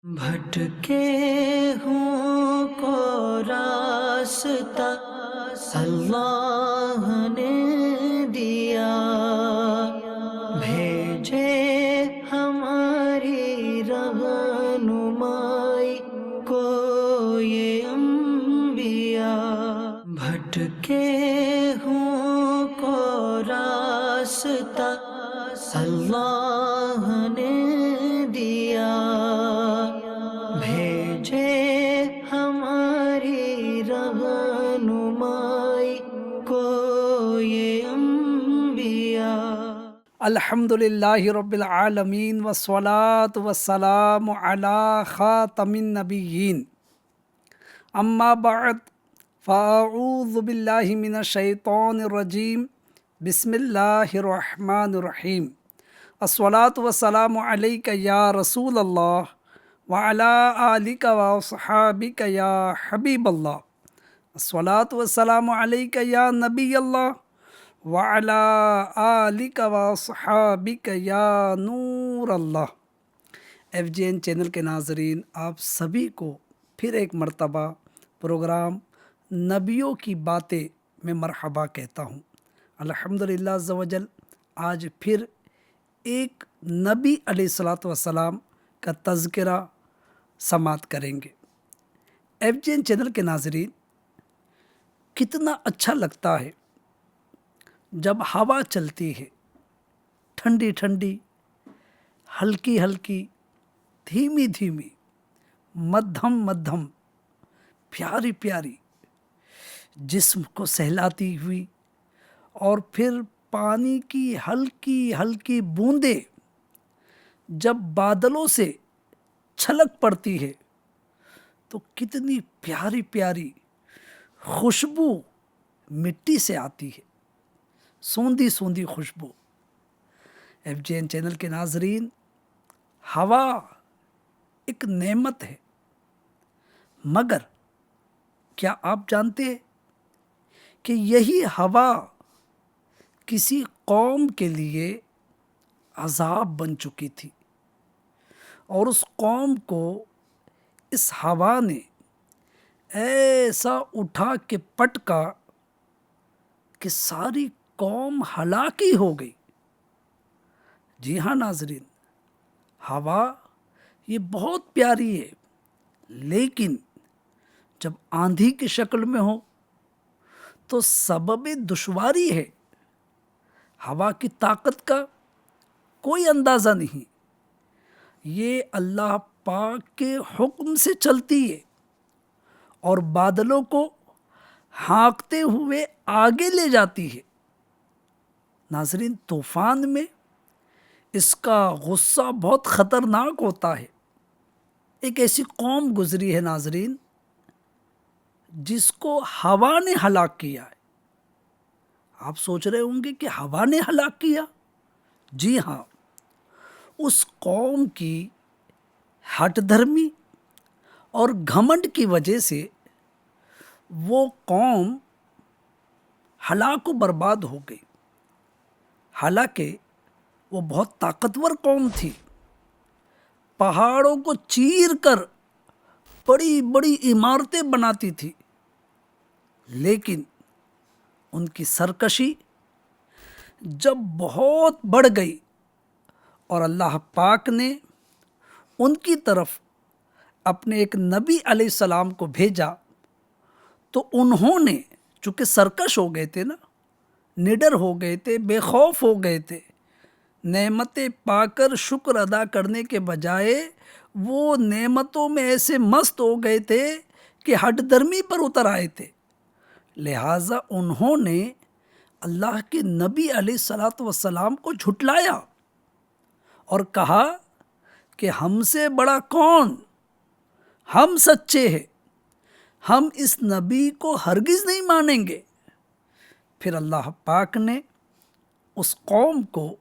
بھٹکے ہوں کو راستہ اللہ نے دیا، بھیجے ہماری رہنمائی کو یہ انبیاء۔ بھٹکے ہوں کو راستہ اللہ نے دیا، بھیجے ہماری رہنمائی کو یہ انبیاء۔ الحمدللہ رب العالمین والصلاة والسلام علی خاتم النبیین، اما بعد فاعوذ باللہ من الشیطان الرجیم، بسم اللہ الرحمن الرحیم۔ الصلاة والسلام علیک یا رسول اللہ وعلی آلک واصحابک یا حبیب اللہ۔ الصلاة والسلام علیک یا نبی اللہ وعلی آلک واصحابک یا نور اللہ۔ FGN چینل کے ناظرین، آپ سبھی کو پھر ایک مرتبہ پروگرام نبیوں کی باتیں میں مرحبا کہتا ہوں۔ الحمدللہ عز و جل، آج پھر ایک نبی علیہ الصلاۃ والسلام کا تذکرہ سماعت کریں گے۔ FGN چینل کے ناظرین، کتنا اچھا لگتا ہے جب ہوا چلتی ہے، ٹھنڈی ٹھنڈی، ہلکی ہلکی، دھیمی دھیمی، مدھم مدھم، پیاری پیاری، جسم کو سہلاتی ہوئی، اور پھر پانی کی ہلکی ہلکی بوندیں جب بادلوں سے چھلک پڑتی ہے تو کتنی پیاری پیاری خوشبو مٹی سے آتی ہے، سوندھی سوندھی خوشبو۔ FGN چینل کے ناظرین، ہوا ایک نعمت ہے، مگر کیا آپ جانتے ہیں کہ یہی ہوا کسی قوم کے لیے عذاب بن چکی تھی، اور اس قوم کو اس ہوا نے ایسا اٹھا کے پٹکا کہ ساری قوم ہلاکی ہو گئی۔ جی ہاں ناظرین، ہوا یہ بہت پیاری ہے، لیکن جب آندھی کی شکل میں ہو تو سبب دشواری ہے۔ ہوا کی طاقت کا کوئی اندازہ نہیں، یہ اللہ پاک کے حکم سے چلتی ہے اور بادلوں کو ہانکتے ہوئے آگے لے جاتی ہے۔ ناظرین، طوفان میں اس کا غصہ بہت خطرناک ہوتا ہے۔ ایک ایسی قوم گزری ہے ناظرین جس کو ہوا نے ہلاک کیا ہے۔ آپ سوچ رہے ہوں گے کہ ہوا نے ہلاک کیا؟ جی ہاں، اس قوم کی ہٹ دھرمی اور گھمنڈ کی وجہ سے وہ قوم ہلاک و برباد ہو گئی۔ حالانکہ وہ بہت طاقتور قوم تھی، پہاڑوں کو چیر کر بڑی بڑی عمارتیں بناتی تھی، لیکن ان کی سرکشی جب بہت بڑھ گئی اور اللہ پاک نے ان کی طرف اپنے ایک نبی علیہ السلام کو بھیجا، تو انہوں نے چونکہ سرکش ہو گئے تھے نا، نڈر ہو گئے تھے، بے خوف ہو گئے تھے، نعمتیں پا کر شکر ادا کرنے کے بجائے وہ نعمتوں میں ایسے مست ہو گئے تھے کہ ہٹ درمی پر اتر آئے تھے۔ لہٰذا انہوں نے اللہ کے نبی علیہ الصلاۃ والسلام کو جھٹلایا اور کہا کہ ہم سے بڑا کون، ہم سچے ہیں، ہم اس نبی کو ہرگز نہیں مانیں گے۔ پھر اللہ پاک نے اس قوم کو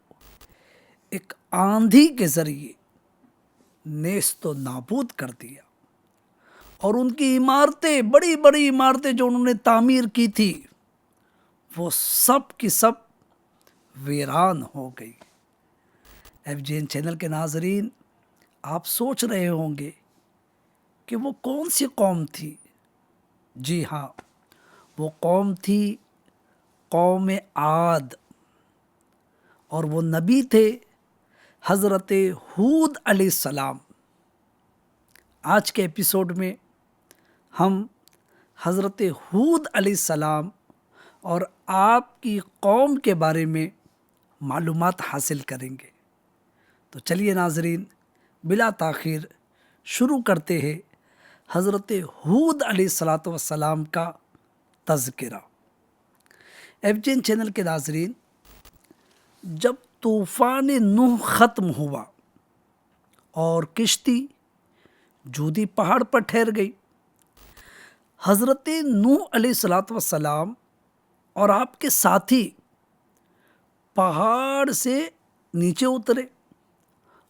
ایک آندھی کے ذریعے نیست و نابود کر دیا، اور ان کی عمارتیں، بڑی بڑی عمارتیں جو انہوں نے تعمیر کی تھی، وہ سب کی سب ویران ہو گئی۔ FGN چینل کے ناظرین، آپ سوچ رہے ہوں گے کہ وہ کون سی قوم تھی؟ جی ہاں، وہ قوم تھی قوم عاد، اور وہ نبی تھے حضرت ہود علیہ السلام۔ آج کے ایپیسوڈ میں ہم حضرت ہود علیہ السلام اور آپ کی قوم کے بارے میں معلومات حاصل کریں گے۔ تو چلیے ناظرین، بلا تاخیر شروع کرتے ہیں حضرت ہود علیہ السلام کا تذکرہ۔ FGN چینل کے ناظرین، جب طوفان نوح ختم ہوا اور کشتی جودی پہاڑ پر ٹھہر گئی، حضرت نوح علیہ السلام اور آپ کے ساتھی پہاڑ سے نیچے اترے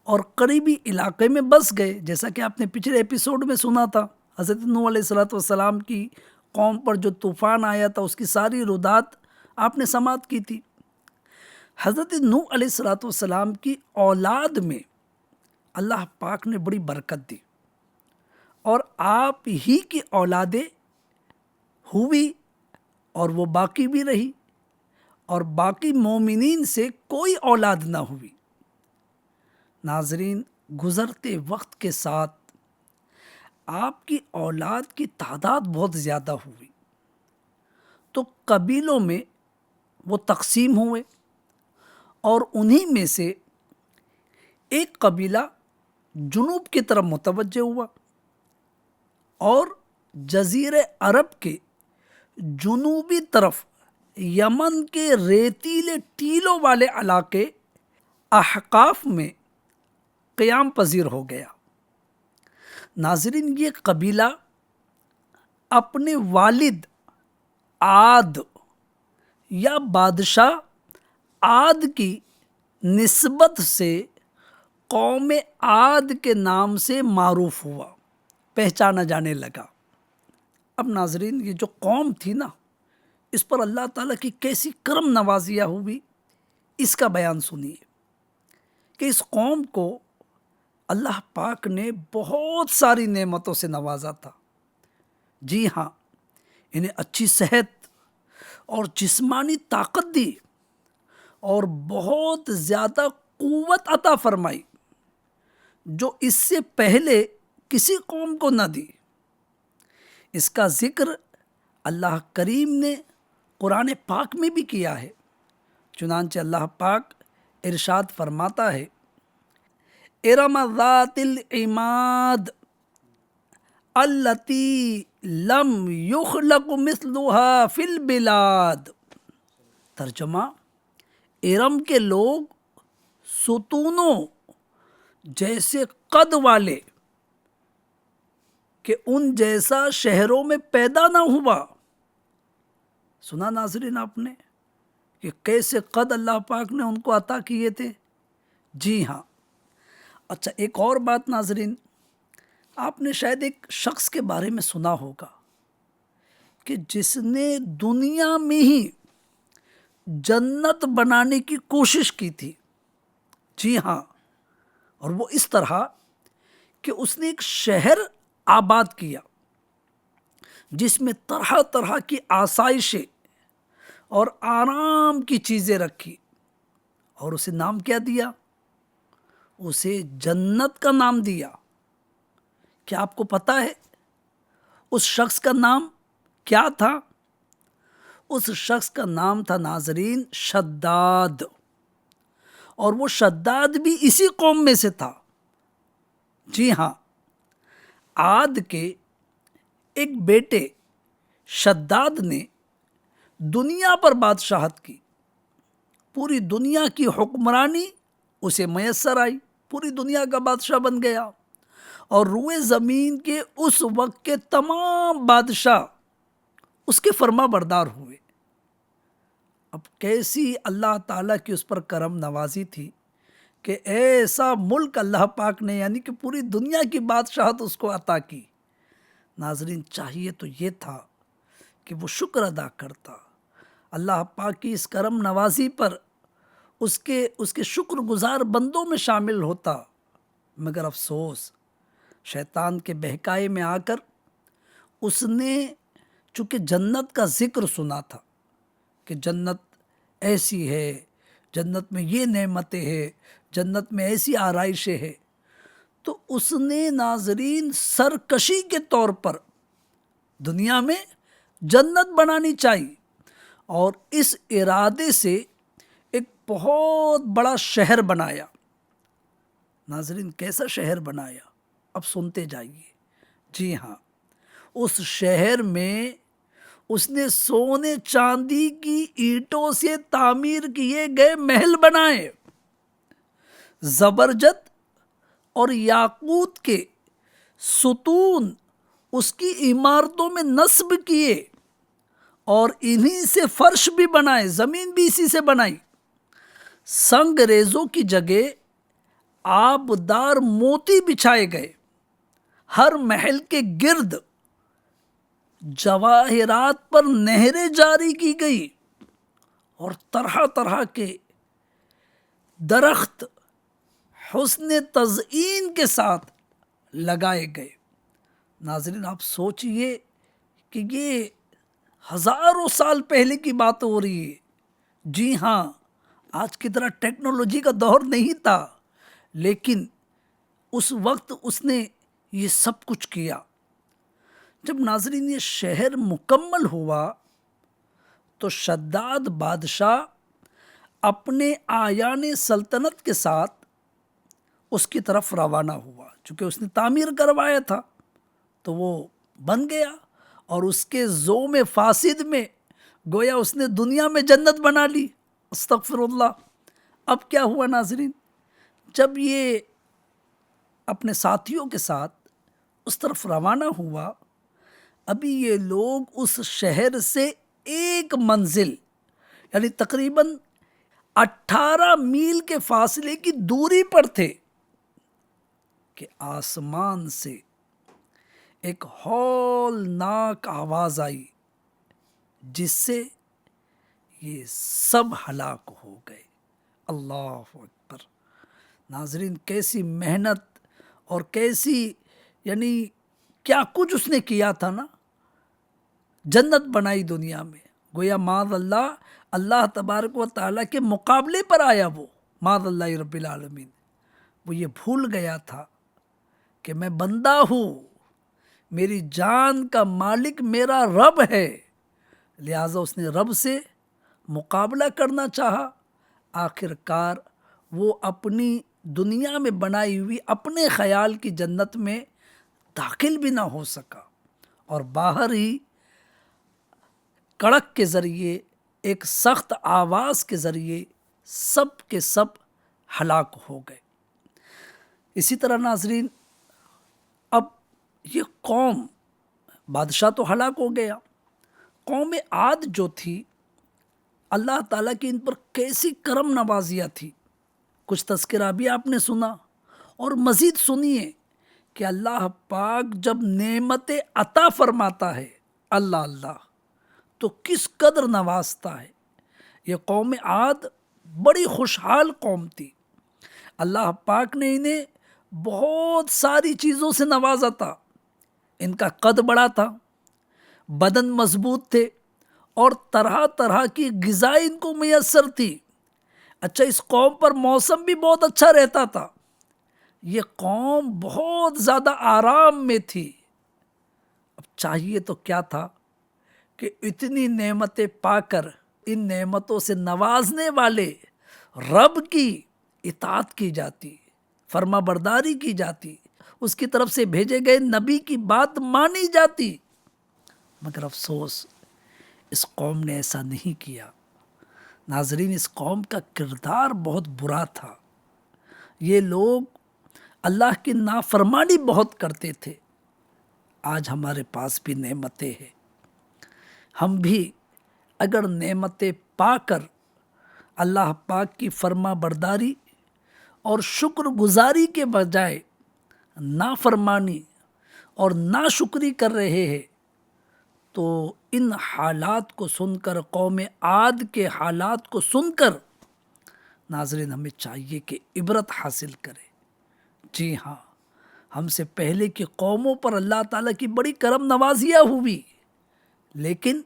اور قریبی علاقے میں بس گئے، جیسا کہ آپ نے پچھلے ایپیسوڈ میں سنا تھا۔ حضرت نوح علیہ السلام کی قوم پر جو طوفان آیا تھا اس کی ساری رودات آپ نے سماعت کی تھی۔ حضرت نوح علیہ السلام کی اولاد میں اللہ پاک نے بڑی برکت دی، اور آپ ہی کی اولادیں ہوئی اور وہ باقی بھی رہی، اور باقی مومنین سے کوئی اولاد نہ ہوئی۔ ناظرین، گزرتے وقت کے ساتھ آپ کی اولاد کی تعداد بہت زیادہ ہوئی، تو قبیلوں میں وہ تقسیم ہوئے، اور انہی میں سے ایک قبیلہ جنوب کی طرف متوجہ ہوا، اور جزیرے عرب کے جنوبی طرف یمن کے ریتیلے ٹیلوں والے علاقے احقاف میں قیام پذیر ہو گیا۔ ناظرین، یہ قبیلہ اپنے والد عاد یا بادشاہ عاد کی نسبت سے قوم عاد کے نام سے معروف ہوا، پہچانا جانے لگا۔ اب ناظرین، یہ جو قوم تھی نا، اس پر اللہ تعالیٰ کی کیسی کرم نوازیاں ہوئی، اس کا بیان سنیے کہ اس قوم کو اللہ پاک نے بہت ساری نعمتوں سے نوازا تھا۔ جی ہاں، انہیں اچھی صحت اور جسمانی طاقت دی، اور بہت زیادہ قوت عطا فرمائی، جو اس سے پہلے کسی قوم کو نہ دی۔ اس کا ذکر اللہ کریم نے قرآن پاک میں بھی کیا ہے۔ چنانچہ اللہ پاک ارشاد فرماتا ہے، ارم ذات العماد التی لم یخلق مثلها فی البلاد۔ ترجمہ، ارم کے لوگ ستونوں جیسے قد والے کہ ان جیسا شہروں میں پیدا نہ ہوا۔ سنا ناظرین آپ نے کہ کیسے قد اللہ پاک نے ان کو عطا کیے تھے؟ جی ہاں۔ اچھا، ایک اور بات ناظرین، آپ نے شاید ایک شخص کے بارے میں سنا ہوگا کہ جس نے دنیا میں ہی جنت بنانے کی کوشش کی تھی۔ جی ہاں، اور وہ اس طرح کہ اس نے ایک شہر آباد کیا جس میں طرح طرح کی آسائشیں اور آرام کی چیزیں رکھی، اور اسے نام کیا دیا؟ اسے جنت کا نام دیا۔ کیا آپ کو پتہ ہے اس شخص کا نام کیا تھا؟ اس شخص کا نام تھا ناظرین شداد، اور وہ شداد بھی اسی قوم میں سے تھا۔ جی ہاں، عاد کے ایک بیٹے شداد نے دنیا پر بادشاہت کی، پوری دنیا کی حکمرانی اسے میسر آئی، پوری دنیا کا بادشاہ بن گیا، اور روئے زمین کے اس وقت کے تمام بادشاہ اس کے فرما بردار ہوئے۔ اب کیسی اللہ تعالیٰ کی اس پر کرم نوازی تھی کہ ایسا ملک اللہ پاک نے، یعنی کہ پوری دنیا کی بادشاہت اس کو عطا کی۔ ناظرین، چاہیے تو یہ تھا کہ وہ شکر ادا کرتا، اللہ پاک کی اس کرم نوازی پر اس کے شکر گزار بندوں میں شامل ہوتا، مگر افسوس شیطان کے بہکائے میں آ کر اس نے چونکہ جنت کا ذکر سنا تھا کہ جنت ایسی ہے، جنت میں یہ نعمتیں ہیں، جنت میں ایسی آرائشیں ہیں، تو اس نے ناظرین سرکشی کے طور پر دنیا میں جنت بنانی چاہیے، اور اس ارادے سے ایک بہت بڑا شہر بنایا۔ ناظرین کیسا شہر بنایا؟ اب سنتے جائیے۔ جی ہاں، اس شہر میں اس نے سونے چاندی کی اینٹوں سے تعمیر کیے گئے محل بنائے، زبرجد اور یاقوت کے ستون اس کی عمارتوں میں نصب کیے، اور انہی سے فرش بھی بنائے، زمین بھی اسی سے بنائی۔ سنگ ریزوں کی جگہ آبدار موتی بچھائے گئے، ہر محل کے گرد جواہرات پر نہریں جاری کی گئی، اور طرح طرح کے درخت حسن تزئین کے ساتھ لگائے گئے۔ ناظرین آپ سوچئے کہ یہ ہزاروں سال پہلے کی بات ہو رہی ہے۔ جی ہاں، آج کی طرح ٹیکنالوجی کا دور نہیں تھا، لیکن اس وقت اس نے یہ سب کچھ کیا۔ جب ناظرین یہ شہر مکمل ہوا تو شداد بادشاہ اپنے آیان سلطنت کے ساتھ اس کی طرف روانہ ہوا، چونکہ اس نے تعمیر کروایا تھا تو وہ بن گیا، اور اس کے زوم فاسد میں گویا اس نے دنیا میں جنت بنا لی۔ استغفر اللہ۔ اب کیا ہوا ناظرین؟ جب یہ اپنے ساتھیوں کے ساتھ اس طرف روانہ ہوا، ابھی یہ لوگ اس شہر سے ایک منزل یعنی تقریباً 18 میل کے فاصلے کی دوری پر تھے کہ آسمان سے ایک ہولناک آواز آئی، جس سے یہ سب ہلاک ہو گئے۔ اللہ اکبر۔ ناظرین کیسی محنت اور کیسی یعنی کیا کچھ اس نے کیا تھا نا، جنت بنائی دنیا میں، گویا معاذ اللہ اللہ تبارک و تعالیٰ کے مقابلے پر آیا وہ، معاذ اللہ رب العالمین۔ وہ یہ بھول گیا تھا کہ میں بندہ ہوں، میری جان کا مالک میرا رب ہے، لہٰذا اس نے رب سے مقابلہ کرنا چاہا۔ آخر کار وہ اپنی دنیا میں بنائی ہوئی اپنے خیال کی جنت میں داخل بھی نہ ہو سکا، اور باہر ہی کڑک کے ذریعے ایک سخت آواز کے ذریعے سب کے سب ہلاک ہو گئے۔ اسی طرح ناظرین اب یہ قوم، بادشاہ تو ہلاک ہو گیا، قوم عاد جو تھی اللہ تعالیٰ کی ان پر کیسی کرم نوازیاں تھی، کچھ تذکرہ بھی آپ نے سنا، اور مزید سنیے کہ اللہ پاک جب نعمت عطا فرماتا ہے اللہ تو کس قدر نوازتا ہے۔ یہ قوم عاد بڑی خوشحال قوم تھی، اللہ پاک نے انہیں بہت ساری چیزوں سے نوازا تھا۔ ان کا قد بڑا تھا، بدن مضبوط تھے، اور طرح طرح کی غذا ان کو میسر تھی۔ اچھا، اس قوم پر موسم بھی بہت اچھا رہتا تھا، یہ قوم بہت زیادہ آرام میں تھی۔ اب چاہیے تو کیا تھا کہ اتنی نعمتیں پا کر ان نعمتوں سے نوازنے والے رب کی اطاعت کی جاتی، فرما برداری کی جاتی، اس کی طرف سے بھیجے گئے نبی کی بات مانی جاتی، مگر افسوس اس قوم نے ایسا نہیں کیا۔ ناظرین اس قوم کا کردار بہت برا تھا، یہ لوگ اللہ کی نافرمانی بہت کرتے تھے۔ آج ہمارے پاس بھی نعمتیں ہیں، ہم بھی اگر نعمتیں پا کر اللہ پاک کی فرما برداری اور شکر گزاری کے بجائے نافرمانی اور ناشکری کر رہے ہیں، تو ان حالات کو سن کر، قوم عاد کے حالات کو سن کر ناظرین ہمیں چاہیے کہ عبرت حاصل کرے۔ جی ہاں، ہم سے پہلے کی قوموں پر اللہ تعالیٰ کی بڑی کرم نوازیاں ہوئی، لیکن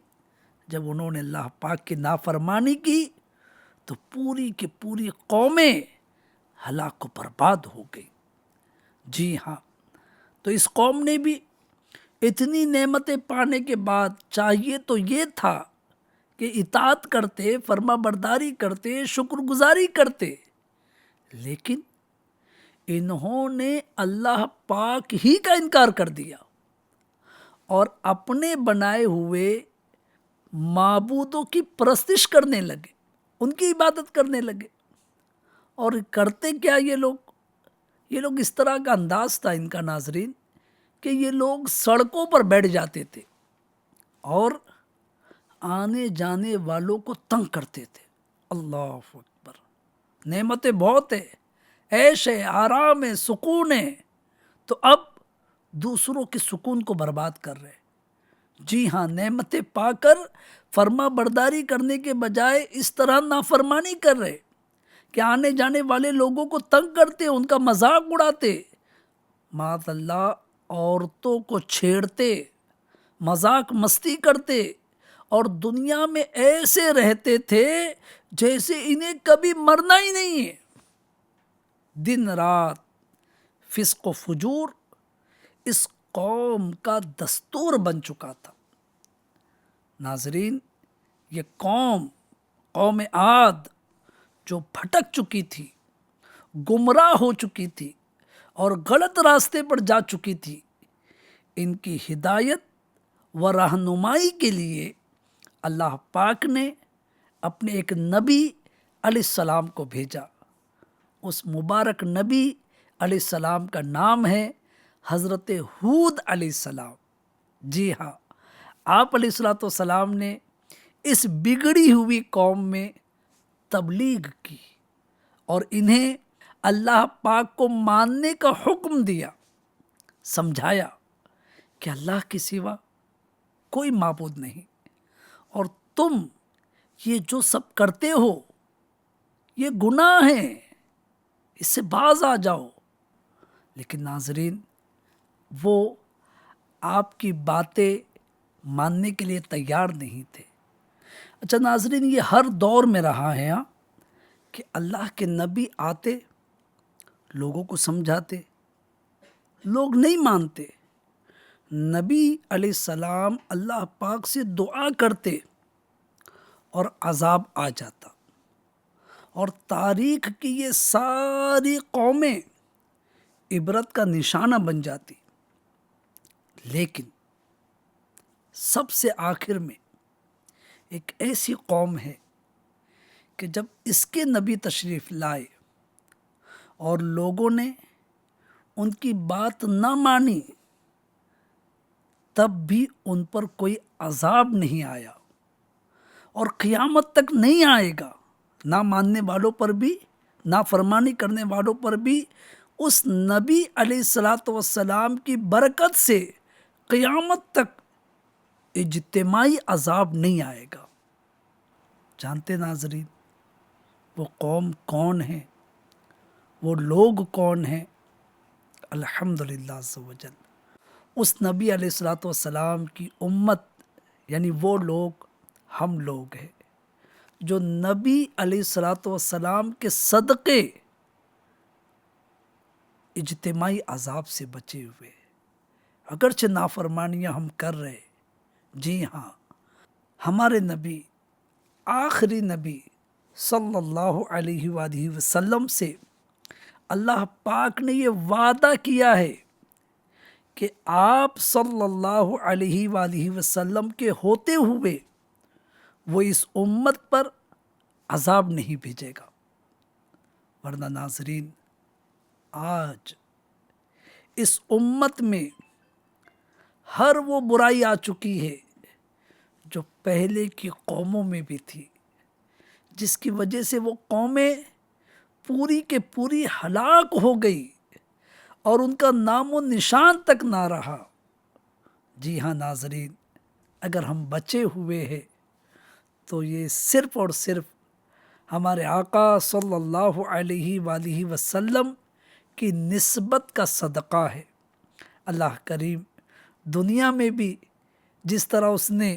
جب انہوں نے اللہ پاک کی نافرمانی کی تو پوری کی پوری قومیں ہلاک و برباد ہو گئی۔ جی ہاں، تو اس قوم نے بھی اتنی نعمتیں پانے کے بعد چاہیے تو یہ تھا کہ اطاعت کرتے، فرما برداری کرتے، شکر گزاری کرتے، لیکن انہوں نے اللہ پاک ہی کا انکار کر دیا اور اپنے بنائے ہوئے معبودوں کی پرستش کرنے لگے، ان کی عبادت کرنے لگے۔ اور کرتے کیا یہ لوگ اس طرح کا انداز تھا ان کا ناظرین کہ یہ لوگ سڑکوں پر بیٹھ جاتے تھے اور آنے جانے والوں کو تنگ کرتے تھے۔ اللہ اکبر، نعمتیں بہت ہے، عیش ہے، آرام ہے، سکون ہے، تو اب دوسروں کے سکون کو برباد کر رہے۔ جی ہاں، نعمتیں پا کر فرما برداری کرنے کے بجائے اس طرح نافرمانی کر رہے کہ آنے جانے والے لوگوں کو تنگ کرتے، ان کا مذاق اڑاتے، معاذ اللہ عورتوں کو چھیڑتے، مذاق مستی کرتے، اور دنیا میں ایسے رہتے تھے جیسے انہیں کبھی مرنا ہی نہیں ہے۔ دن رات فسق و فجور اس قوم کا دستور بن چکا تھا۔ ناظرین، یہ قوم عاد جو بھٹک چکی تھی، گمراہ ہو چکی تھی اور غلط راستے پر جا چکی تھی، ان کی ہدایت و رہنمائی کے لیے اللہ پاک نے اپنے ایک نبی علیہ السلام کو بھیجا۔ اس مبارک نبی علیہ السلام کا نام ہے حضرت ہود علیہ السلام۔ جی ہاں، آپ علیہ السلام نے اس بگڑی ہوئی قوم میں تبلیغ کی اور انہیں اللہ پاک کو ماننے کا حکم دیا، سمجھایا کہ اللہ کے سوا کوئی معبود نہیں، اور تم یہ جو سب کرتے ہو یہ گناہ ہے، اس سے باز آ جاؤ۔ لیکن ناظرین، وہ آپ کی باتیں ماننے کے لیے تیار نہیں تھے۔ اچھا ناظرین، یہ ہر دور میں رہا ہے کہ اللہ کے نبی آتے، لوگوں کو سمجھاتے، لوگ نہیں مانتے، نبی علیہ السلام اللہ پاک سے دعا کرتے اور عذاب آ جاتا، اور تاریخ کی یہ ساری قومیں عبرت کا نشانہ بن جاتی۔ لیکن سب سے آخر میں ایک ایسی قوم ہے کہ جب اس کے نبی تشریف لائے اور لوگوں نے ان کی بات نہ مانی، تب بھی ان پر کوئی عذاب نہیں آیا اور قیامت تک نہیں آئے گا۔ نہ ماننے والوں پر بھی، نافرمانی کرنے والوں پر بھی اس نبی علیہ السلام کی برکت سے قیامت تک اجتماعی عذاب نہیں آئے گا۔ جانتے ناظرین، وہ قوم کون ہے، وہ لوگ کون ہیں؟ الحمدللہ عز و جل، اس نبی علیہ السلام کی امت، یعنی وہ لوگ ہم لوگ ہیں جو نبی علیہ السلام کے صدقے اجتماعی عذاب سے بچے ہوئے، اگرچہ نافرمانیاں ہم کر رہے۔ جی ہاں، ہمارے نبی، آخری نبی صلی اللہ علیہ وآلہ وسلم سے اللہ پاک نے یہ وعدہ کیا ہے کہ آپ صلی اللہ علیہ وآلہ وسلم کے ہوتے ہوئے وہ اس امت پر عذاب نہیں بھیجے گا۔ ورنہ ناظرین، آج اس امت میں ہر وہ برائی آ چکی ہے جو پہلے کی قوموں میں بھی تھی، جس کی وجہ سے وہ قومیں پوری کے پوری ہلاک ہو گئی اور ان کا نام و نشان تک نہ رہا۔ جی ہاں ناظرین، اگر ہم بچے ہوئے ہیں تو یہ صرف اور صرف ہمارے آقا صلی اللہ علیہ وآلہ وسلم کی نسبت کا صدقہ ہے۔ اللہ کریم دنیا میں بھی جس طرح اس نے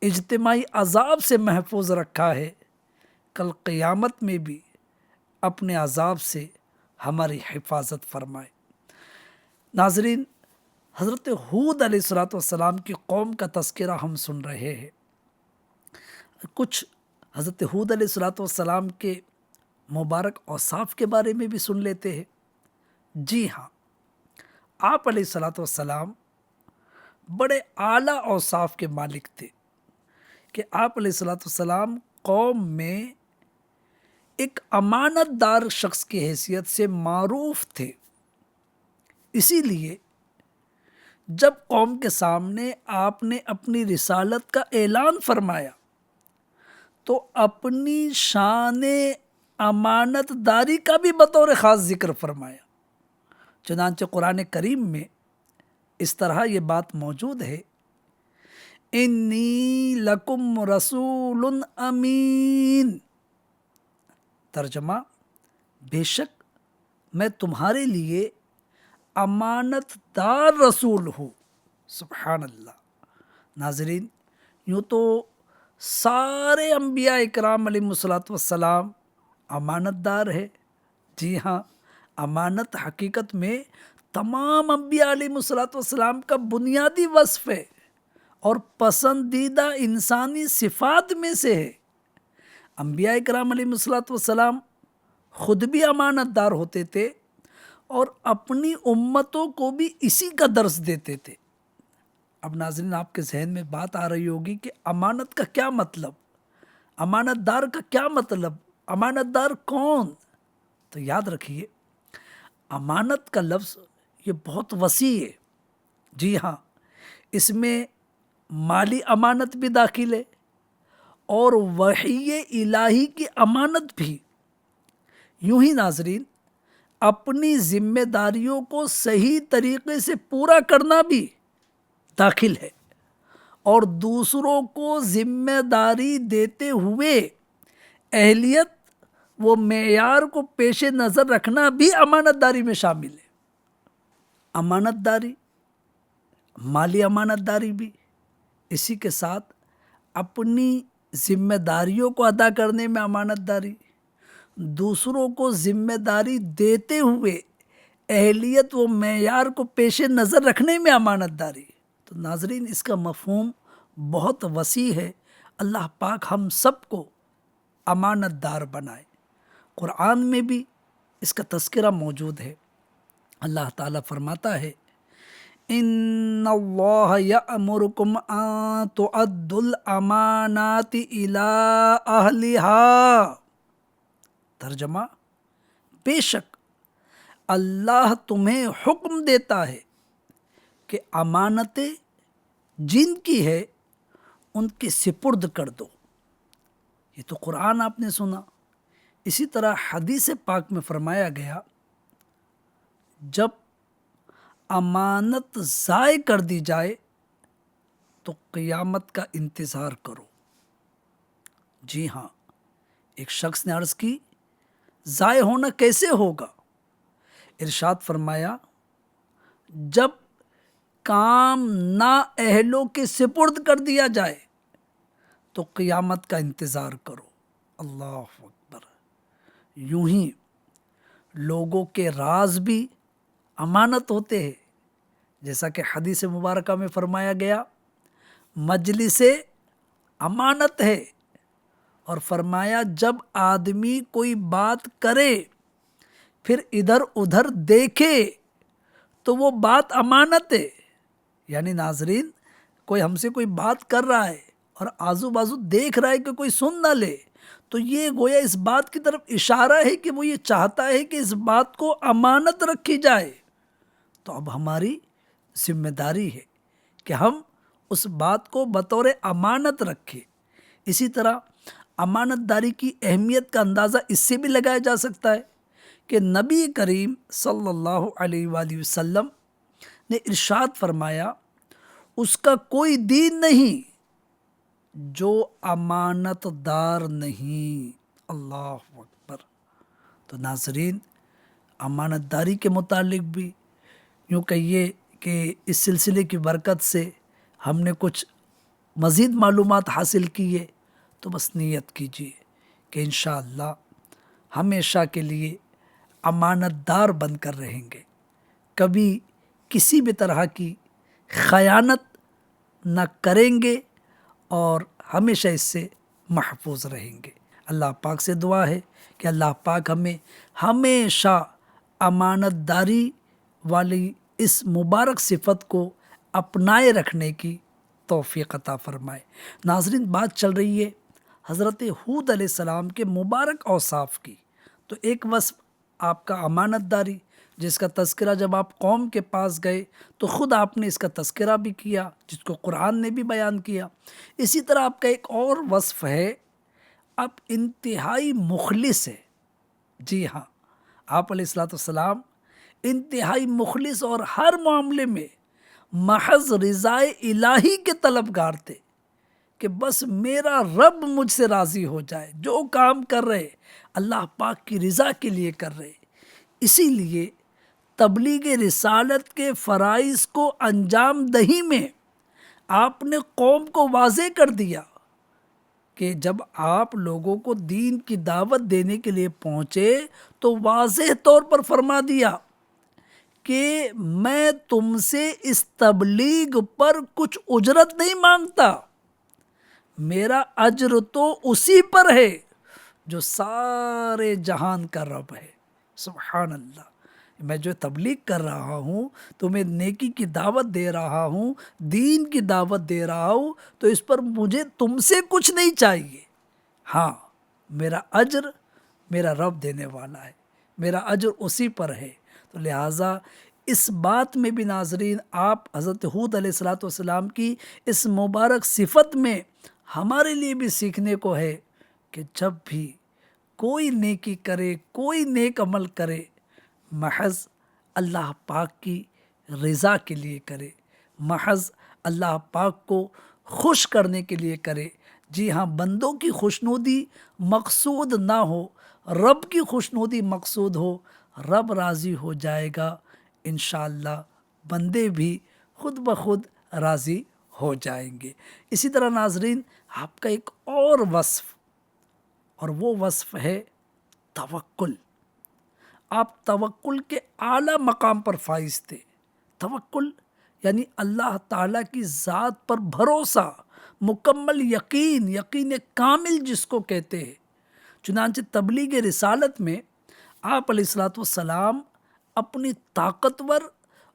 اجتماعی عذاب سے محفوظ رکھا ہے، کل قیامت میں بھی اپنے عذاب سے ہماری حفاظت فرمائے۔ ناظرین، حضرت ہود علیہ السلام کی قوم کا تذکرہ ہم سن رہے ہیں۔ کچھ حضرت ہود علیہ السلام کے مبارک اوصاف کے بارے میں بھی سن لیتے ہیں۔ جی ہاں، آپ علیہ السلام بڑے اعلیٰ اوصاف کے مالک تھے کہ آپ علیہ السلام قوم میں ایک امانت دار شخص کی حیثیت سے معروف تھے۔ اسی لیے جب قوم کے سامنے آپ نے اپنی رسالت کا اعلان فرمایا تو اپنی شان امانت داری کا بھی بطور خاص ذکر فرمایا۔ چنانچہ قرآن کریم میں اس طرح یہ بات موجود ہے، انی لکم رسول امین۔ ترجمہ، بے شک میں تمہارے لیے امانت دار رسول ہوں۔ سبحان اللہ۔ ناظرین، یوں تو سارے انبیاء اکرام علیہ السلام امانت دار ہے۔ جی ہاں، امانت حقیقت میں تمام انبیاء علیہ السلام کا بنیادی وصف ہے اور پسندیدہ انسانی صفات میں سے ہے۔ انبیاء اکرام علیہ السلام خود بھی امانت دار ہوتے تھے اور اپنی امتوں کو بھی اسی کا درس دیتے تھے۔ اب ناظرین، آپ کے ذہن میں بات آ رہی ہوگی کہ امانت کا کیا مطلب، امانت دار کا کیا مطلب، امانت دار کون؟ تو یاد رکھیے، امانت کا لفظ یہ بہت وسیع ہے۔ جی ہاں، اس میں مالی امانت بھی داخل ہے اور وحی الہی کی امانت بھی۔ یوں ہی ناظرین، اپنی ذمہ داریوں کو صحیح طریقے سے پورا کرنا بھی داخل ہے اور دوسروں کو ذمہ داری دیتے ہوئے اہلیت و معیار کو پیش نظر رکھنا بھی امانت داری میں شامل ہے۔ امانت داری، مالی امانت داری بھی، اسی کے ساتھ اپنی ذمہ داریوں کو ادا کرنے میں امانت داری، دوسروں کو ذمہ داری دیتے ہوئے اہلیت و معیار کو پیش نظر رکھنے میں امانت داری۔ تو ناظرین، اس کا مفہوم بہت وسیع ہے۔ اللہ پاک ہم سب کو امانت دار بنائے۔ قرآن میں بھی اس کا تذکرہ موجود ہے۔ اللہ تعالیٰ فرماتا ہے، ان اللہ یأمرکم ان تؤدوا الامانات الی اہلہا۔ ترجمہ، بے شک اللہ تمہیں حکم دیتا ہے کہ امانتیں جن کی ہے ان کی سپرد کر دو۔ یہ تو قرآن آپ نے سنا۔ اسی طرح حدیث پاک میں فرمایا گیا، جب امانت ضائع کر دی جائے تو قیامت کا انتظار کرو۔ جی ہاں، ایک شخص نے عرض کی، ضائع ہونا کیسے ہوگا؟ ارشاد فرمایا، جب کام نااہلوں کے سپرد کر دیا جائے تو قیامت کا انتظار کرو۔ اللہ اکبر۔ یوں ہی لوگوں کے راز بھی امانت ہوتے ہیں، جیسا کہ حدیث مبارکہ میں فرمایا گیا، مجلس امانت ہے، اور فرمایا جب آدمی کوئی بات کرے پھر ادھر ادھر دیکھے تو وہ بات امانت ہے۔ یعنی ناظرین، کوئی ہم سے کوئی بات کر رہا ہے اور آزو بازو دیکھ رہا ہے کہ کوئی سن نہ لے، تو یہ گویا اس بات کی طرف اشارہ ہے کہ وہ یہ چاہتا ہے کہ اس بات کو امانت رکھی جائے۔ تو اب ہماری ذمہ داری ہے کہ ہم اس بات کو بطور امانت رکھیں۔ اسی طرح امانت داری کی اہمیت کا اندازہ اس سے بھی لگایا جا سکتا ہے کہ نبی کریم صلی اللہ علیہ وآلہ وسلم نے ارشاد فرمایا، اس کا کوئی دین نہیں جو امانت دار نہیں۔ اللہ اکبر۔ تو ناظرین، امانت داری کے متعلق بھی یوں کہیے کہ اس سلسلے کی برکت سے ہم نے کچھ مزید معلومات حاصل کی ہے تو بس نیت کیجیے کہ انشاءاللہ ہمیشہ کے لیے امانت دار بن کر رہیں گے، کبھی کسی بھی طرح کی خیانت نہ کریں گے اور ہمیشہ اس سے محفوظ رہیں گے۔ اللہ پاک سے دعا ہے کہ اللہ پاک ہمیں ہمیشہ امانت داری والی اس مبارک صفت کو اپنائے رکھنے کی توفیق عطا فرمائے۔ ناظرین، بات چل رہی ہے حضرت ہود علیہ السلام کے مبارک اوصاف کی، تو ایک وصف آپ کا امانت داری، جس کا تذکرہ جب آپ قوم کے پاس گئے تو خود آپ نے اس کا تذکرہ بھی کیا، جس کو قرآن نے بھی بیان کیا۔ اسی طرح آپ کا ایک اور وصف ہے، آپ انتہائی مخلص ہے۔ جی ہاں، آپ علیہ السلام انتہائی مخلص اور ہر معاملے میں محض رضائے الہی کے طلبگار تھے کہ بس میرا رب مجھ سے راضی ہو جائے، جو کام کر رہے اللہ پاک کی رضا کے لیے کر رہے۔ اسی لیے تبلیغ رسالت کے فرائض کو انجام دہی میں آپ نے قوم کو واضح کر دیا کہ جب آپ لوگوں کو دین کی دعوت دینے کے لیے پہنچے تو واضح طور پر فرما دیا کہ میں تم سے اس تبلیغ پر کچھ اجرت نہیں مانگتا، میرا اجر تو اسی پر ہے جو سارے جہان کا رب ہے۔ سبحان اللہ، میں جو تبلیغ کر رہا ہوں، تمہیں نیکی کی دعوت دے رہا ہوں، دین کی دعوت دے رہا ہوں، تو اس پر مجھے تم سے کچھ نہیں چاہیے۔ ہاں، میرا اجر میرا رب دینے والا ہے، میرا اجر اسی پر ہے۔ تو لہٰذا اس بات میں بھی ناظرین، آپ حضرت ہود علیہ السلام کی اس مبارک صفت میں ہمارے لیے بھی سیکھنے کو ہے کہ جب بھی کوئی نیکی کرے، کوئی نیک عمل کرے، محض اللہ پاک کی رضا کے لیے کرے، محض اللہ پاک کو خوش کرنے کے لیے کرے۔ جی ہاں، بندوں کی خوشنودی مقصود نہ ہو، رب کی خوشنودی مقصود ہو، رب راضی ہو جائے گا، انشاءاللہ بندے بھی خود بخود راضی ہو جائیں گے۔ اسی طرح ناظرین، آپ کا ایک اور وصف، اور وہ وصف ہے توکل۔ آپ توکل کے اعلیٰ مقام پر فائز تھے۔ توکل یعنی اللہ تعالیٰ کی ذات پر بھروسہ، مکمل یقین کامل جس کو کہتے ہیں۔ چنانچہ تبلیغ رسالت میں آپ علیہ السلام اپنی طاقتور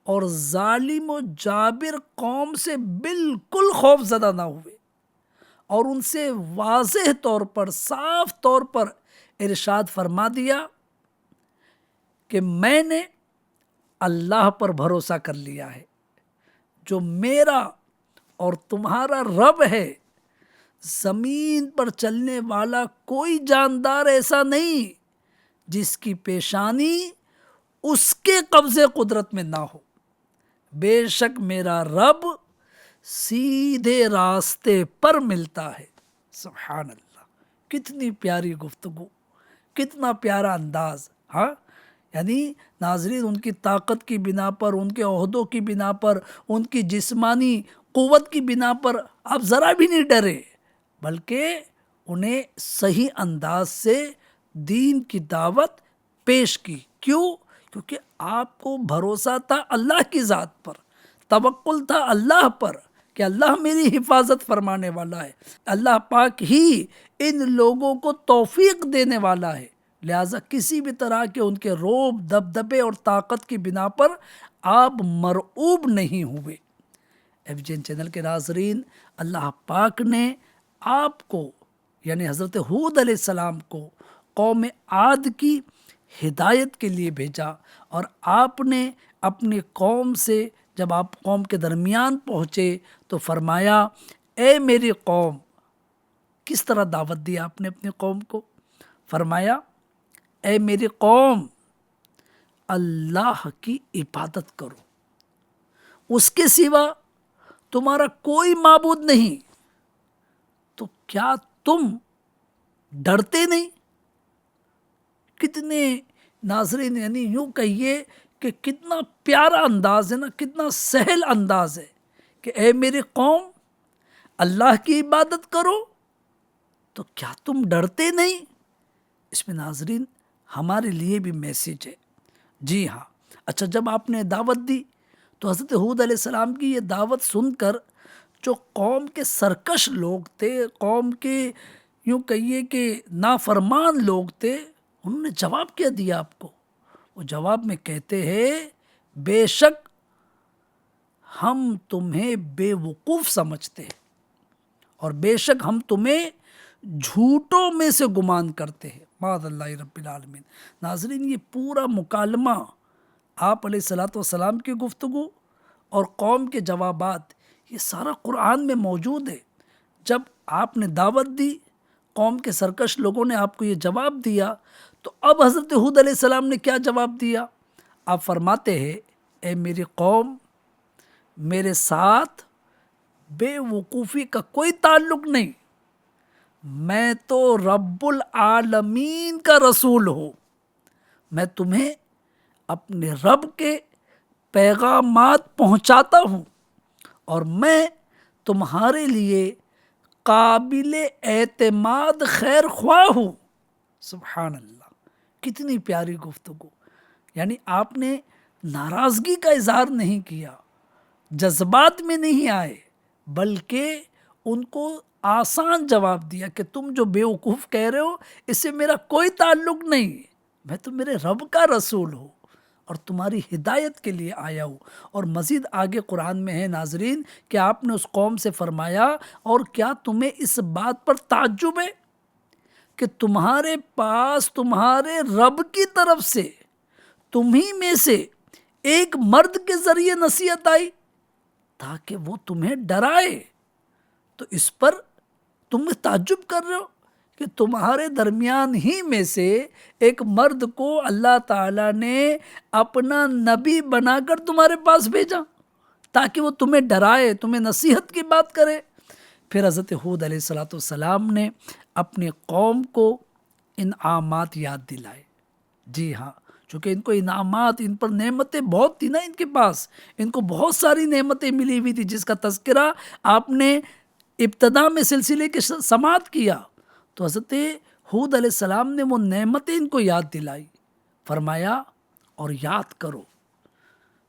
اور ظالم و جابر قوم سے بالکل خوف زدہ نہ ہوئے اور ان سے واضح طور پر، صاف طور پر ارشاد فرما دیا کہ میں نے اللہ پر بھروسہ کر لیا ہے، جو میرا اور تمہارا رب ہے۔ زمین پر چلنے والا کوئی جاندار ایسا نہیں جس کی پیشانی اس کے قبضے قدرت میں نہ ہو۔ بے شک میرا رب سیدھے راستے پر ملتا ہے۔ سبحان اللہ، کتنی پیاری گفتگو، کتنا پیارا انداز۔ ہاں، یعنی ناظرین، ان کی طاقت کی بنا پر، ان کے عہدوں کی بنا پر، ان کی جسمانی قوت کی بنا پر آپ ذرا بھی نہیں ڈرے، بلکہ انہیں صحیح انداز سے دین کی دعوت پیش کی۔ کیوں؟ کیونکہ آپ کو بھروسہ تھا اللہ کی ذات پر، توکل تھا اللہ پر کہ اللہ میری حفاظت فرمانے والا ہے، اللہ پاک ہی ان لوگوں کو توفیق دینے والا ہے۔ لہٰذا کسی بھی طرح کے ان کے رعب، دبدبے اور طاقت کی بنا پر آپ مرعوب نہیں ہوئے۔ FGN چینل کے ناظرین، اللہ پاک نے آپ کو یعنی حضرت ہود علیہ السلام کو قوم عاد کی ہدایت کے لیے بھیجا، اور آپ نے اپنی قوم سے جب آپ قوم کے درمیان پہنچے تو فرمایا، اے میری قوم، کس طرح دعوت دی آپ نے اپنی قوم کو؟ فرمایا، اے میری قوم، اللہ کی عبادت کرو، اس کے سوا تمہارا کوئی معبود نہیں۔ تو کیا تم ڈرتے نہیں؟ کتنے ناظرین، یعنی یوں کہیے کہ کتنا پیارا انداز ہے نا، کتنا سہل انداز ہے کہ اے میری قوم، اللہ کی عبادت کرو تو کیا تم ڈرتے نہیں؟ اس میں ناظرین ہمارے لیے بھی میسیج ہے۔ جی ہاں، اچھا، جب آپ نے دعوت دی تو حضرت ہود علیہ السلام کی یہ دعوت سن کر جو قوم کے سرکش لوگ تھے، قوم کے یوں کہیے کہ نافرمان لوگ تھے، انہوں نے جواب کیا دیا آپ کو؟ وہ جواب میں کہتے ہیں بے شک ہم تمہیں بے وقوف سمجھتے ہیں اور بے شک ہم تمہیں جھوٹوں میں سے گمان کرتے ہیں، معاذ اللہ رب العالمین۔ ناظرین یہ پورا مکالمہ آپ علیہ الصلاۃ والسلام کی گفتگو اور قوم کے جوابات، یہ سارا قرآن میں موجود ہے۔ جب آپ نے دعوت دی، قوم کے سرکش لوگوں نے آپ کو یہ جواب دیا، تو اب حضرت ہود علیہ السلام نے کیا جواب دیا؟ آپ فرماتے ہیں اے میری قوم، میرے ساتھ بے وقوفی کا کوئی تعلق نہیں، میں تو رب العالمین کا رسول ہوں، میں تمہیں اپنے رب کے پیغامات پہنچاتا ہوں اور میں تمہارے لیے قابل اعتماد خیر خواہ ہوں۔ سبحان اللہ، کتنی پیاری گفتگو! یعنی آپ نے ناراضگی کا اظہار نہیں کیا، جذبات میں نہیں آئے، بلکہ ان کو آسان جواب دیا کہ تم جو بے وقوف کہہ رہے ہو اس سے میرا کوئی تعلق نہیں، میں تو میرے رب کا رسول ہوں اور تمہاری ہدایت کے لیے آیا ہوں۔ اور مزید آگے قرآن میں ہے ناظرین کہ آپ نے اس قوم سے فرمایا اور کیا تمہیں اس بات پر تعجب ہے کہ تمہارے پاس تمہارے رب کی طرف سے تمہیں میں سے ایک مرد کے ذریعے نصیحت آئی تاکہ وہ تمہیں ڈرائے، تو اس پر تم تعجب کر رہے ہو کہ تمہارے درمیان ہی میں سے ایک مرد کو اللہ تعالیٰ نے اپنا نبی بنا کر تمہارے پاس بھیجا تاکہ وہ تمہیں ڈرائے، تمہیں نصیحت کی بات کرے۔ پھر حضرت ہود علیہ السلام نے اپنے قوم کو انعامات یاد دلائے۔ جی ہاں، چونکہ ان کو انعامات، ان پر نعمتیں بہت تھی نا، ان کے پاس ان کو بہت ساری نعمتیں ملی ہوئی تھی جس کا تذکرہ آپ نے ابتدا میں سلسلے کے سماعت کیا۔ تو حضرت ہود علیہ السلام نے وہ نعمتیں ان کو یاد دلائی، فرمایا اور یاد کرو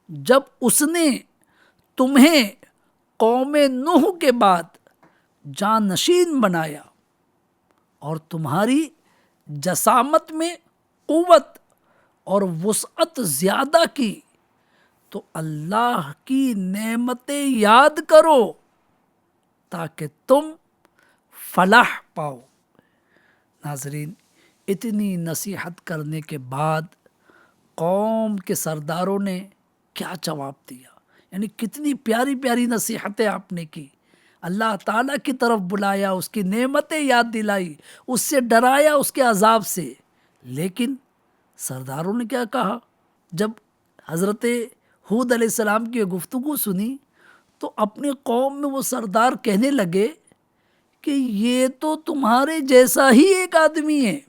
جب اس نے تمہیں قوم نوح کے بعد جانشین بنایا اور تمہاری جسامت میں قوت اور وسعت زیادہ کی، تو اللہ کی نعمتیں یاد کرو تاکہ تم فلاح پاؤ۔ ناظرین، اتنی نصیحت کرنے کے بعد قوم کے سرداروں نے کیا جواب دیا؟ یعنی کتنی پیاری پیاری نصیحتیں آپ نے کی، اللہ تعالیٰ کی طرف بلایا، اس کی نعمتیں یاد دلائی، اس سے ڈرایا اس کے عذاب سے۔ لیکن سرداروں نے کیا کہا؟ جب حضرت ہود علیہ السلام کی گفتگو سنی تو اپنی قوم میں وہ سردار کہنے لگے کہ یہ تو تمہارے جیسا ہی ایک آدمی ہے،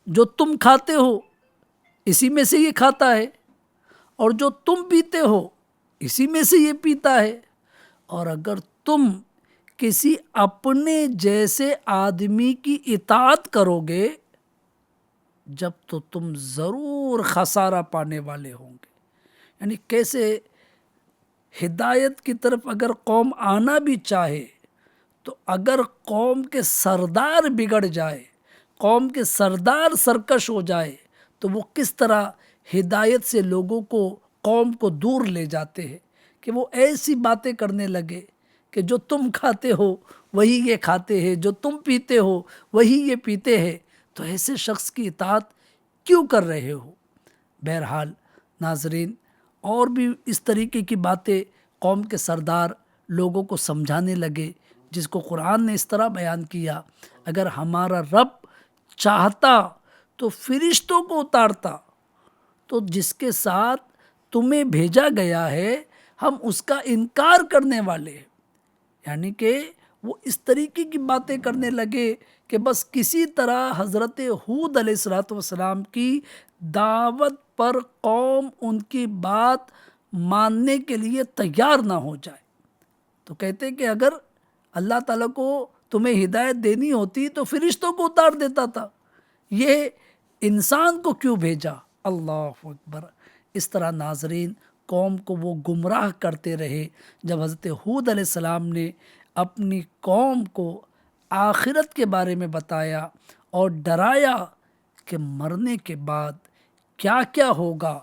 جو تم کھاتے ہو اسی میں سے یہ کھاتا ہے، اور جو تم پیتے ہو اسی میں سے یہ پیتا ہے، اور اگر تم کسی اپنے جیسے آدمی کی اطاعت کرو گے جب تو تم ضرور خسارہ پانے والے ہوں گے۔ یعنی کیسے ہدایت کی طرف اگر قوم آنا بھی چاہے تو اگر قوم کے سردار بگڑ جائے، قوم کے سردار سرکش ہو جائے تو وہ کس طرح ہدایت سے لوگوں کو، قوم کو دور لے جاتے ہیں کہ وہ ایسی باتیں کرنے لگے کہ جو تم کھاتے ہو وہی یہ کھاتے ہیں، جو تم پیتے ہو وہی یہ پیتے ہیں، تو ایسے شخص کی اطاعت کیوں کر رہے ہو؟ بہرحال ناظرین، اور بھی اس طریقے کی باتیں قوم کے سردار لوگوں کو سمجھانے لگے، جس کو قرآن نے اس طرح بیان کیا، اگر ہمارا رب چاہتا تو فرشتوں کو اتارتا، تو جس کے ساتھ تمہیں بھیجا گیا ہے ہم اس کا انکار کرنے والے ہیں۔ یعنی کہ وہ اس طریقے کی باتیں کرنے لگے کہ بس کسی طرح حضرت ہود علیہ السلام کی دعوت پر قوم ان کی بات ماننے کے لیے تیار نہ ہو جائے. تو کہتے ہیں کہ اگر اللہ تعالیٰ کو تمہیں ہدایت دینی ہوتی تو فرشتوں کو اتار دیتا تھا، یہ انسان کو کیوں بھیجا؟ اللہ اکبر. اس طرح ناظرین قوم کو وہ گمراہ کرتے رہے. جب حضرت ہود علیہ السلام نے اپنی قوم کو آخرت کے بارے میں بتایا اور ڈرایا کہ مرنے کے بعد کیا کیا ہوگا،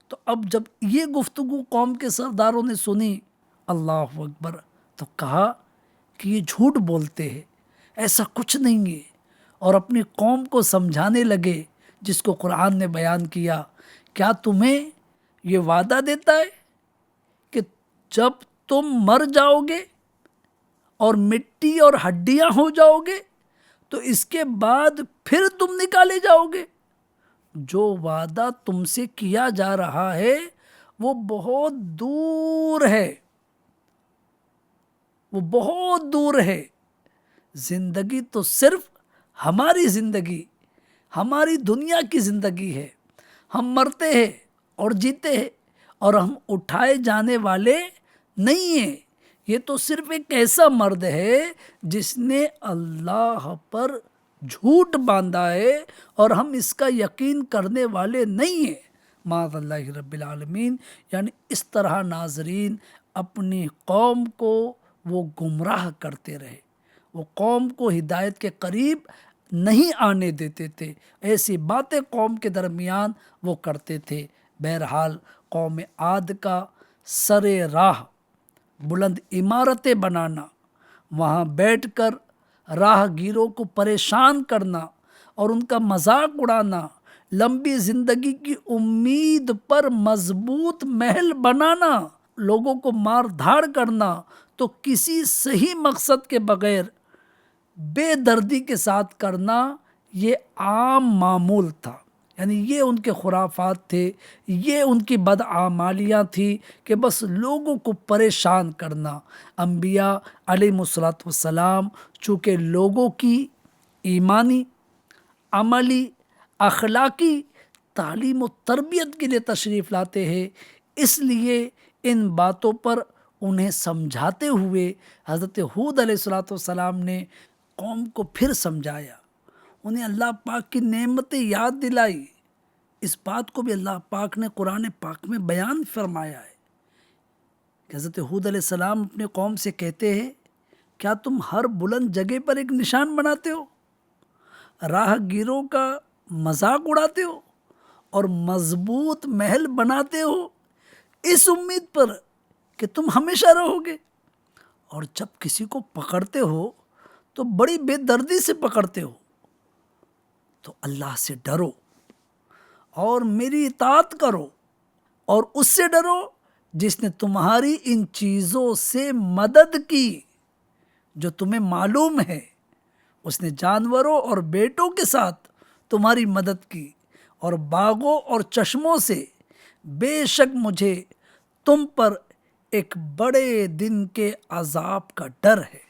تو اب جب یہ گفتگو قوم کے سرداروں نے سنی، اللہ اکبر، تو کہا کہ یہ جھوٹ بولتے ہیں، ایسا کچھ نہیں ہے، اور اپنی قوم کو سمجھانے لگے جس کو قرآن نے بیان کیا. کیا تمہیں یہ وعدہ دیتا ہے کہ جب تم مر جاؤ گے اور مٹی اور ہڈیاں ہو جاؤ گے تو اس کے بعد پھر تم نکالے جاؤ گے؟ جو وعدہ تم سے کیا جا رہا ہے وہ بہت دور ہے، وہ بہت دور ہے. زندگی تو صرف ہماری زندگی، ہماری دنیا کی زندگی ہے. ہم مرتے ہیں اور جیتے ہیں، اور ہم اٹھائے جانے والے نہیں ہیں. یہ تو صرف ایک ایسا مرد ہے جس نے اللہ پر جھوٹ باندھا ہے اور ہم اس کا یقین کرنے والے نہیں ہیں. معاذ اللہ رب العالمین. یعنی اس طرح ناظرین اپنی قوم کو وہ گمراہ کرتے رہے، وہ قوم کو ہدایت کے قریب نہیں آنے دیتے تھے، ایسی باتیں قوم کے درمیان وہ کرتے تھے. بہرحال قوم عاد کا سر راہ بلند عمارتیں بنانا، وہاں بیٹھ کر راہ گیروں کو پریشان کرنا اور ان کا مذاق اڑانا، لمبی زندگی کی امید پر مضبوط محل بنانا، لوگوں کو مار دھاڑ کرنا، تو کسی صحیح مقصد کے بغیر بے دردی کے ساتھ کرنا یہ عام معمول تھا. یعنی یہ ان کے خرافات تھے، یہ ان کی بدعمالیاں تھی کہ بس لوگوں کو پریشان کرنا. انبیاء علیہم السلام چونکہ لوگوں کی ایمانی، عملی، اخلاقی تعلیم و تربیت کے لیے تشریف لاتے ہیں، اس لیے ان باتوں پر انہیں سمجھاتے ہوئے حضرت ہود علیہ السلام نے قوم کو پھر سمجھایا، انہیں اللہ پاک کی نعمتیں یاد دلائی. اس بات کو بھی اللہ پاک نے قرآن پاک میں بیان فرمایا ہے کہ حضرت ہود علیہ السلام اپنے قوم سے کہتے ہیں، کیا تم ہر بلند جگہ پر ایک نشان بناتے ہو، راہ گیروں کا مذاق اڑاتے ہو اور مضبوط محل بناتے ہو اس امید پر کہ تم ہمیشہ رہو گے، اور جب کسی کو پکڑتے ہو تو بڑی بے دردی سے پکڑتے ہو. تو اللہ سے ڈرو اور میری اطاعت کرو، اور اس سے ڈرو جس نے تمہاری ان چیزوں سے مدد کی جو تمہیں معلوم ہے. اس نے جانوروں اور بیٹوں کے ساتھ تمہاری مدد کی، اور باغوں اور چشموں سے. بے شک مجھے تم پر ایک بڑے دن کے عذاب کا ڈر ہے.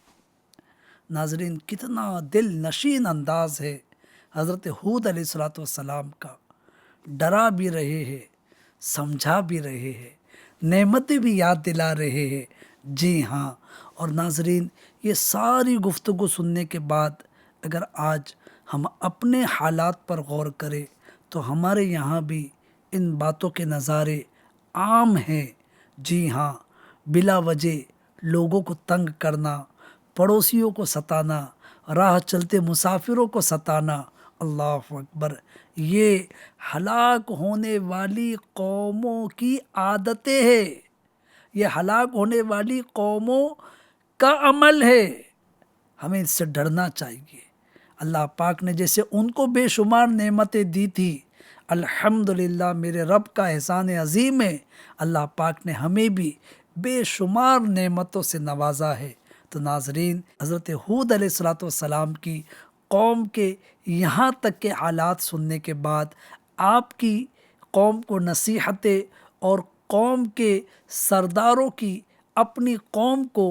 ناظرین کتنا دل نشین انداز ہے حضرت ہود علیہ السلام کا. ڈرا بھی رہے ہیں، سمجھا بھی رہے ہیں، نعمتیں بھی یاد دلا رہے ہیں. جی ہاں. اور ناظرین یہ ساری گفتگو سننے کے بعد اگر آج ہم اپنے حالات پر غور کریں تو ہمارے یہاں بھی ان باتوں کے نظارے عام ہیں. جی ہاں، بلا وجہ لوگوں کو تنگ کرنا، پڑوسیوں کو ستانا، راہ چلتے مسافروں کو ستانا، اللہ اکبر، یہ ہلاک ہونے والی قوموں کی عادتیں ہیں، یہ ہلاک ہونے والی قوموں کا عمل ہے. ہمیں اس سے ڈرنا چاہیے. اللہ پاک نے جیسے ان کو بے شمار نعمتیں دی تھی، الحمدللہ میرے رب کا احسان عظیم ہے، اللہ پاک نے ہمیں بھی بے شمار نعمتوں سے نوازا ہے. تو ناظرین حضرت ہود علیہ السلام کی قوم کے یہاں تک کے حالات سننے کے بعد آپ کی قوم کو نصیحتیں اور قوم کے سرداروں کی اپنی قوم کو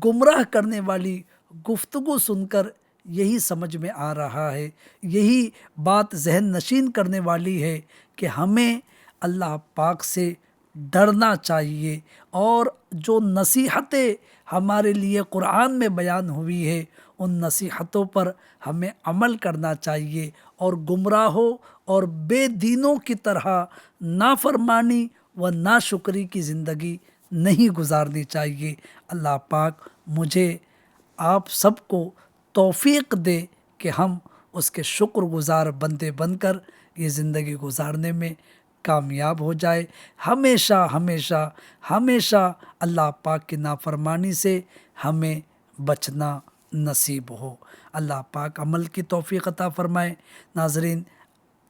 گمراہ کرنے والی گفتگو سن کر یہی سمجھ میں آ رہا ہے، یہی بات ذہن نشین کرنے والی ہے کہ ہمیں اللہ پاک سے ڈرنا چاہیے، اور جو نصیحتیں ہمارے لیے قرآن میں بیان ہوئی ہے ان نصیحتوں پر ہمیں عمل کرنا چاہیے، اور گمراہوں اور بے دینوں کی طرح نافرمانی و ناشکری کی زندگی نہیں گزارنی چاہیے۔ اللہ پاک مجھے آپ سب کو توفیق دے کہ ہم اس کے شکر گزار بندے بن کر یہ زندگی گزارنے میں کامیاب ہو جائے۔ ہمیشہ ہمیشہ ہمیشہ اللہ پاک کی نافرمانی سے ہمیں بچنا نصیب ہو۔ اللہ پاک عمل کی توفیق عطا فرمائے۔ ناظرین،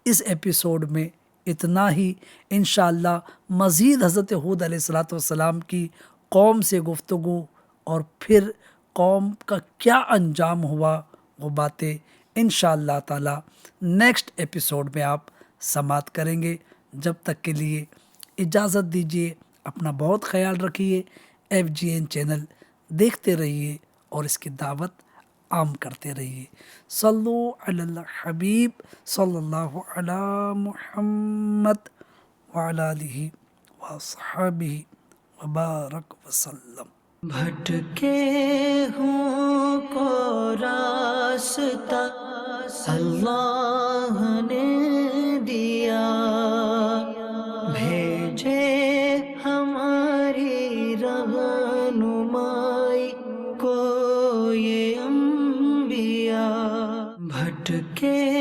اس ایپیسوڈ میں اتنا ہی۔ انشاءاللہ مزید حضرت ہود علیہ السلام کی قوم سے گفتگو، اور پھر قوم کا کیا انجام ہوا وہ باتیں انشاءاللہ تعالی نیکسٹ ایپیسوڈ میں آپ سماعت کریں گے۔ جب تک کے لیے اجازت دیجیے، اپنا بہت خیال رکھیے۔ FGN چینل دیکھتے رہیے اور اس کی دعوت عام کرتے رہیے۔ صلو علی الحبیب صلی اللہ علی محمد وعلی آلہ وصحبہ وبارک وسلم۔ بھٹکے ہوں کو راستہ اللہ نے دیا، بھیجے ہماری رہنمائی کو یہ انبیاء۔ بھٹکے